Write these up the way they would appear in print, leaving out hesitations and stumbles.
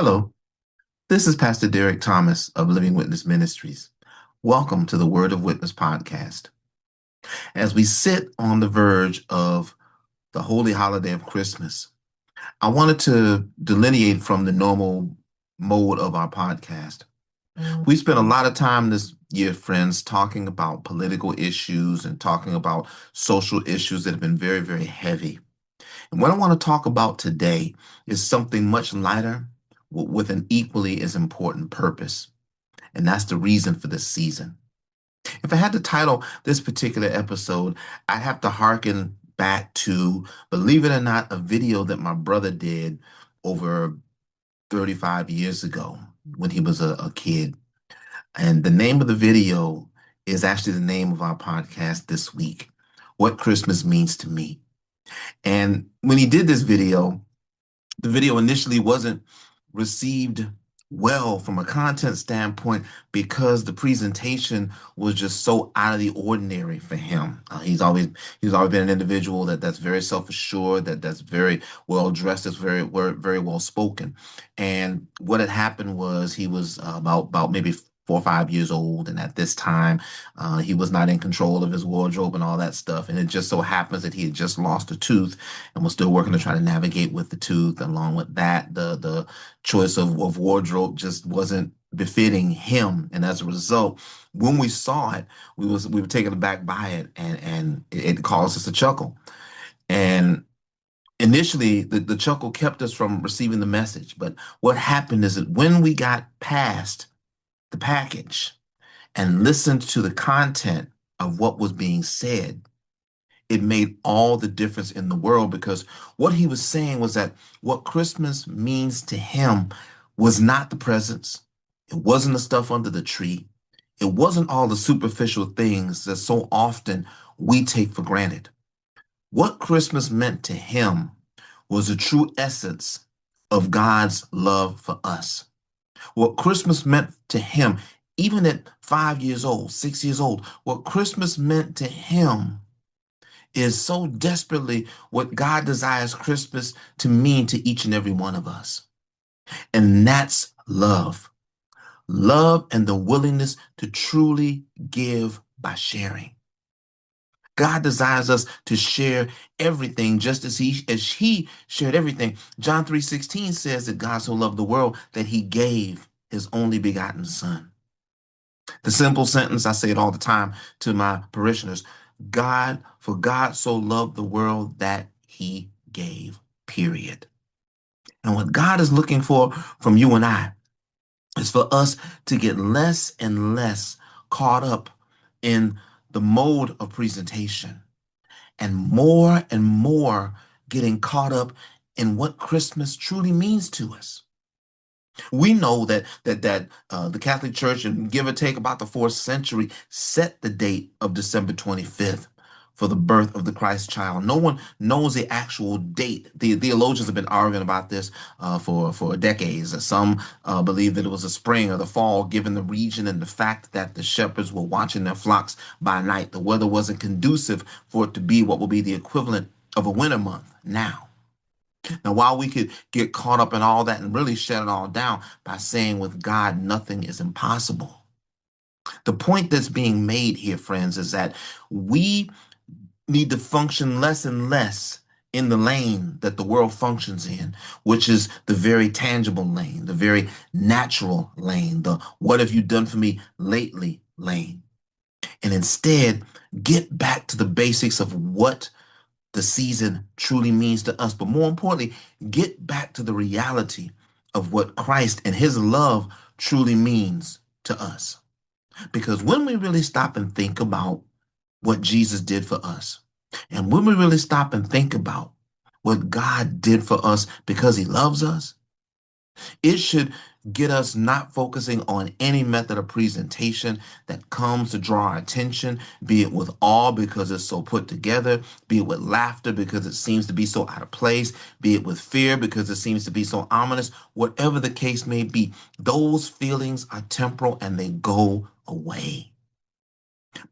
Hello, this is Pastor Derek Thomas of Living Witness Ministries. Welcome to the Word of Witness podcast. As we sit on the verge of the holy holiday of Christmas, I wanted to delineate from the normal mode of our podcast. We spent a lot of time this year, friends, talking about political issues and talking about social issues that have been very, very heavy. And what I want to talk about today is something much lighter with an equally as important purpose. And that's the reason for this season. If I had to title this particular episode, I'd have to hearken back to, believe it or not, a video that my brother did over 35 years ago when he was a kid. And the name of the video is actually the name of our podcast this week, What Christmas Means to Me. And when he did this video, the video initially wasn't received well from a content standpoint because the presentation was just so out of the ordinary for him. He's always been an individual that's very self-assured, that's very well dressed, that's very well spoken. And what had happened was he was about maybe 4 or 5 years old, and at this time, he was not in control of his wardrobe and all that stuff. And it just so happens that he had just lost a tooth and was still working to try to navigate with the tooth. Along with that, the choice of wardrobe just wasn't befitting him. And as a result, when we saw it, we were taken aback by it, and it caused us to chuckle. And initially, the chuckle kept us from receiving the message. But what happened is that when we got past the package and listened to the content of what was being said, it made all the difference in the world, because what he was saying was that what Christmas means to him was not the presents. It wasn't the stuff under the tree. It wasn't all the superficial things that so often we take for granted. What Christmas meant to him was the true essence of God's love for us. What Christmas meant to him, even at 5 years old, 6 years old, what Christmas meant to him is so desperately what God desires Christmas to mean to each and every one of us. And that's love. Love and the willingness to truly give by sharing. God desires us to share everything just as he shared everything. John 3:16 says that God so loved the world that he gave his only begotten son. The simple sentence, I say it all the time to my parishioners: for God so loved the world that he gave, period. And what God is looking for from you and I is for us to get less and less caught up in the mode of presentation, and more getting caught up in what Christmas truly means to us. We know that the Catholic Church, and give or take about the fourth century, set the date of December 25th for the birth of the Christ child. No one knows the actual date. The theologians have been arguing about this for decades. Some believe that it was the spring or the fall, given the region and the fact that the shepherds were watching their flocks by night. The weather wasn't conducive for it to be what will be the equivalent of a winter month now. Now, while we could get caught up in all that and really shut it all down by saying with God, nothing is impossible, the point that's being made here, friends, is that we need to function less and less in the lane that the world functions in, which is the very tangible lane, the very natural lane, the what have you done for me lately lane. And instead, get back to the basics of what the season truly means to us. But more importantly, get back to the reality of what Christ and his love truly means to us. Because when we really stop and think about what Jesus did for us, and when we really stop and think about what God did for us because he loves us, it should get us not focusing on any method of presentation that comes to draw our attention, be it with awe because it's so put together, be it with laughter because it seems to be so out of place, be it with fear because it seems to be so ominous. Whatever the case may be, those feelings are temporal and they go away.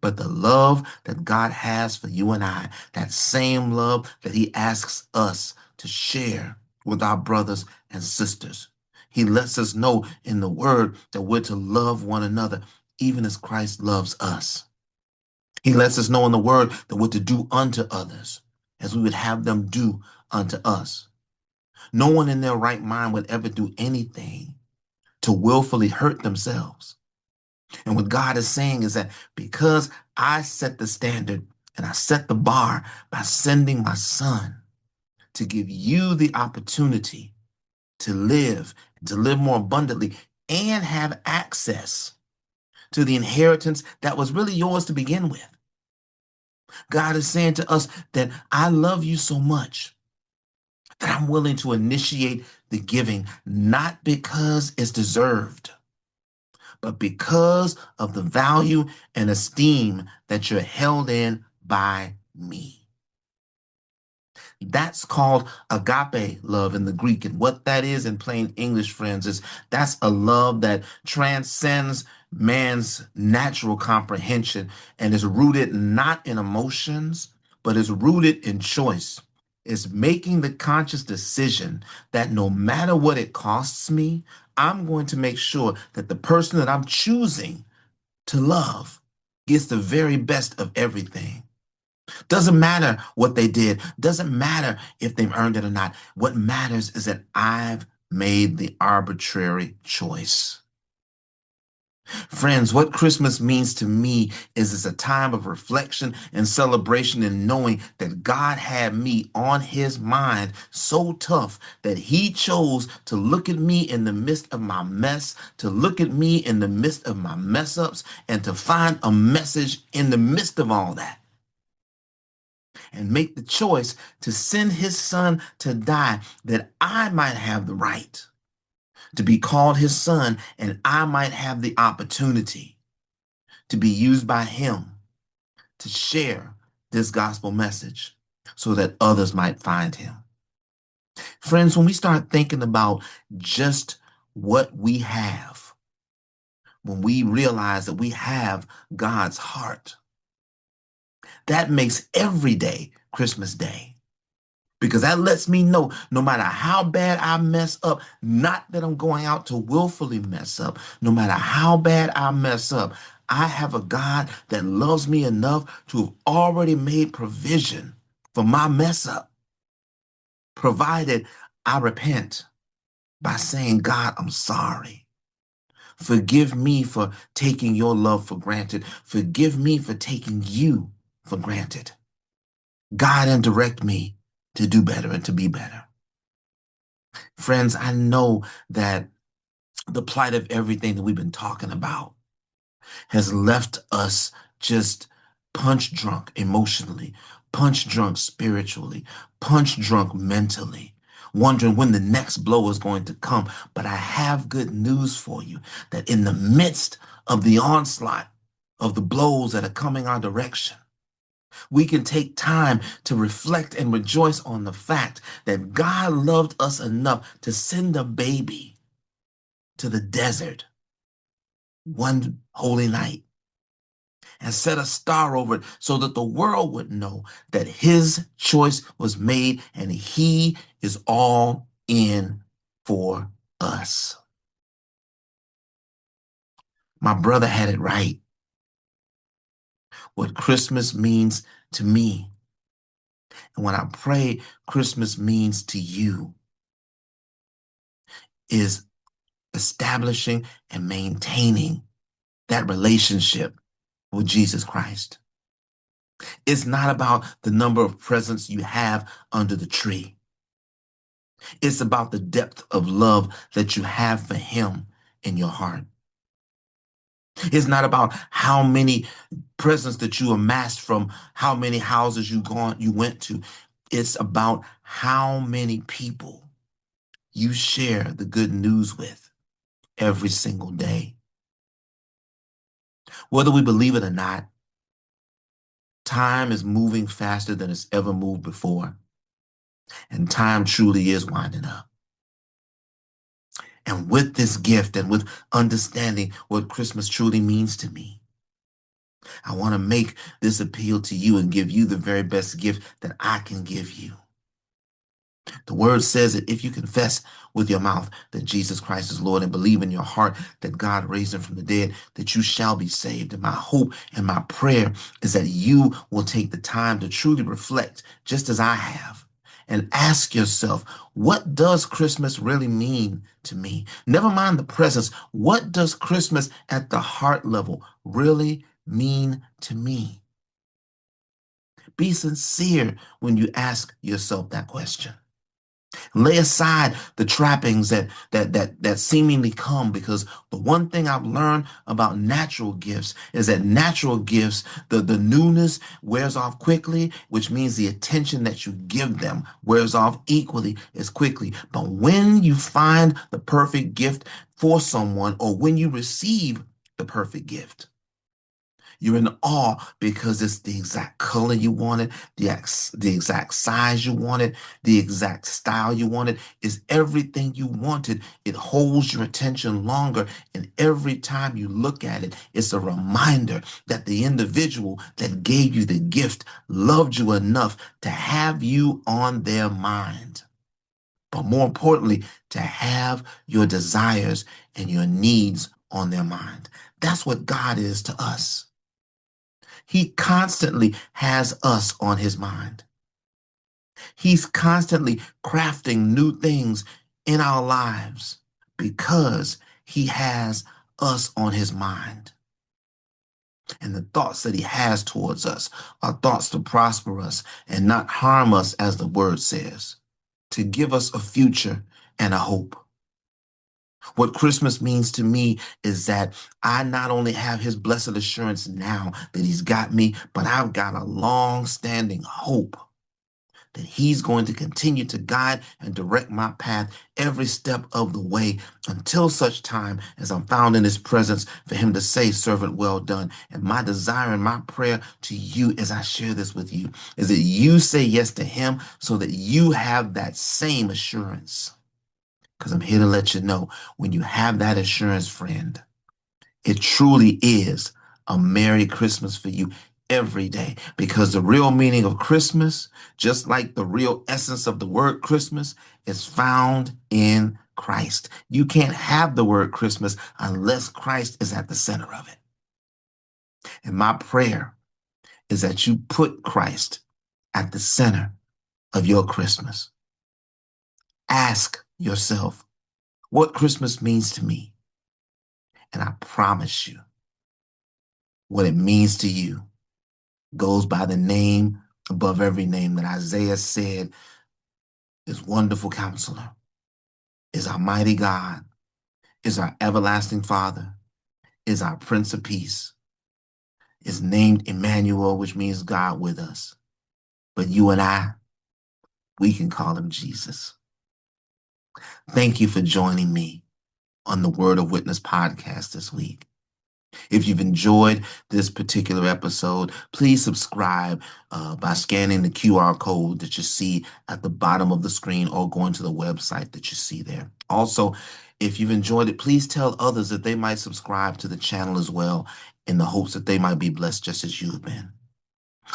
But the love that God has for you and I, that same love that he asks us to share with our brothers and sisters, He lets us know in the word that we're to love one another, even as Christ loves us. He lets us know in the word that we're to do unto others as we would have them do unto us. No one in their right mind would ever do anything to willfully hurt themselves. And what God is saying is that because I set the standard and I set the bar by sending my son to give you the opportunity to live more abundantly, and have access to the inheritance that was really yours to begin with. God is saying to us that I love you so much that I'm willing to initiate the giving, not because it's deserved, but because of the value and esteem that you're held in by me. That's called agape love in the Greek. And what that is in plain English, friends, is that's a love that transcends man's natural comprehension and is rooted not in emotions, but is rooted in choice. Is making the conscious decision that no matter what it costs me, I'm going to make sure that the person that I'm choosing to love gets the very best of everything. Doesn't matter what they did. Doesn't matter if they've earned it or not. What matters is that I've made the arbitrary choice. Friends, what Christmas means to me is it's a time of reflection and celebration and knowing that God had me on his mind so tough that he chose to look at me in the midst of my mess, to look at me in the midst of my mess ups, and to find a message in the midst of all that. And make the choice to send his son to die that I might have the right to be called his son and I might have the opportunity to be used by him to share this gospel message so that others might find him. Friends, when we start thinking about just what we have, when we realize that we have God's heart, that makes every day Christmas Day. Because that lets me know no matter how bad I mess up, not that I'm going out to willfully mess up, no matter how bad I mess up, I have a God that loves me enough to have already made provision for my mess up, provided I repent by saying, God, I'm sorry. Forgive me for taking your love for granted. Forgive me for taking you for granted. Guide and direct me to do better and to be better. Friends, I know that the plight of everything that we've been talking about has left us just punch drunk emotionally, punch drunk spiritually, punch drunk mentally, wondering when the next blow is going to come. But I have good news for you that in the midst of the onslaught of the blows that are coming our direction, we can take time to reflect and rejoice on the fact that God loved us enough to send a baby to the desert one holy night and set a star over it so that the world would know that his choice was made and he is all in for us. My brother had it right. What Christmas means to me, and what I pray Christmas means to you, is establishing and maintaining that relationship with Jesus Christ. It's not about the number of presents you have under the tree. It's about the depth of love that you have for him in your heart. It's not about how many presents that you amassed from how many houses you went to. It's about how many people you share the good news with every single day. Whether we believe it or not, time is moving faster than it's ever moved before. And time truly is winding up. And with this gift and with understanding what Christmas truly means to me, I want to make this appeal to you and give you the very best gift that I can give you. The word says that if you confess with your mouth that Jesus Christ is Lord and believe in your heart that God raised him from the dead, that you shall be saved. And my hope and my prayer is that you will take the time to truly reflect, just as I have, and ask yourself, what does Christmas really mean to me? Never mind the presents. What does Christmas at the heart level really mean to me? Be sincere when you ask yourself that question. Lay aside the trappings that seemingly come, because the one thing I've learned about natural gifts is that natural gifts, the newness wears off quickly, which means the attention that you give them wears off equally as quickly. But when you find the perfect gift for someone, or when you receive the perfect gift, you're in awe because it's the exact color you wanted, the exact size you wanted, the exact style you wanted. It's everything you wanted. It holds your attention longer. And every time you look at it, it's a reminder that the individual that gave you the gift loved you enough to have you on their mind. But more importantly, to have your desires and your needs on their mind. That's what God is to us. He constantly has us on his mind. He's constantly crafting new things in our lives because he has us on his mind. And the thoughts that he has towards us are thoughts to prosper us and not harm us, as the word says, to give us a future and a hope. What Christmas means to me is that I not only have his blessed assurance now that he's got me, but I've got a long-standing hope that he's going to continue to guide and direct my path every step of the way until such time as I'm found in his presence for him to say, servant, well done. And my desire and my prayer to you as I share this with you is that you say yes to him so that you have that same assurance. Because I'm here to let you know, when you have that assurance, friend, it truly is a Merry Christmas for you every day. Because the real meaning of Christmas, just like the real essence of the word Christmas, is found in Christ. You can't have the word Christmas unless Christ is at the center of it. And my prayer is that you put Christ at the center of your Christmas. Ask yourself what Christmas means to me. And I promise you, what it means to you goes by the name above every name that Isaiah said is Wonderful Counselor, is our mighty God, is our everlasting Father, is our Prince of Peace, is named Emmanuel, which means God with us. But you and I, we can call him Jesus. Thank you for joining me on the Word of Witness podcast this week. If you've enjoyed this particular episode, please subscribe by scanning the QR code that you see at the bottom of the screen or going to the website that you see there. Also, if you've enjoyed it, please tell others that they might subscribe to the channel as well, in the hopes that they might be blessed just as you've been.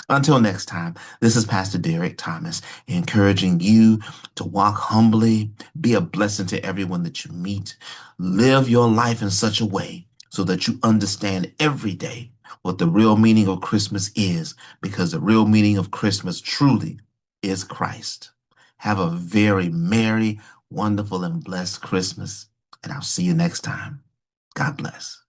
Until next time, this is Pastor Derek Thomas, encouraging you to walk humbly, be a blessing to everyone that you meet, live your life in such a way so that you understand every day what the real meaning of Christmas is, because the real meaning of Christmas truly is Christ. Have a very merry, wonderful, and blessed Christmas, and I'll see you next time. God bless.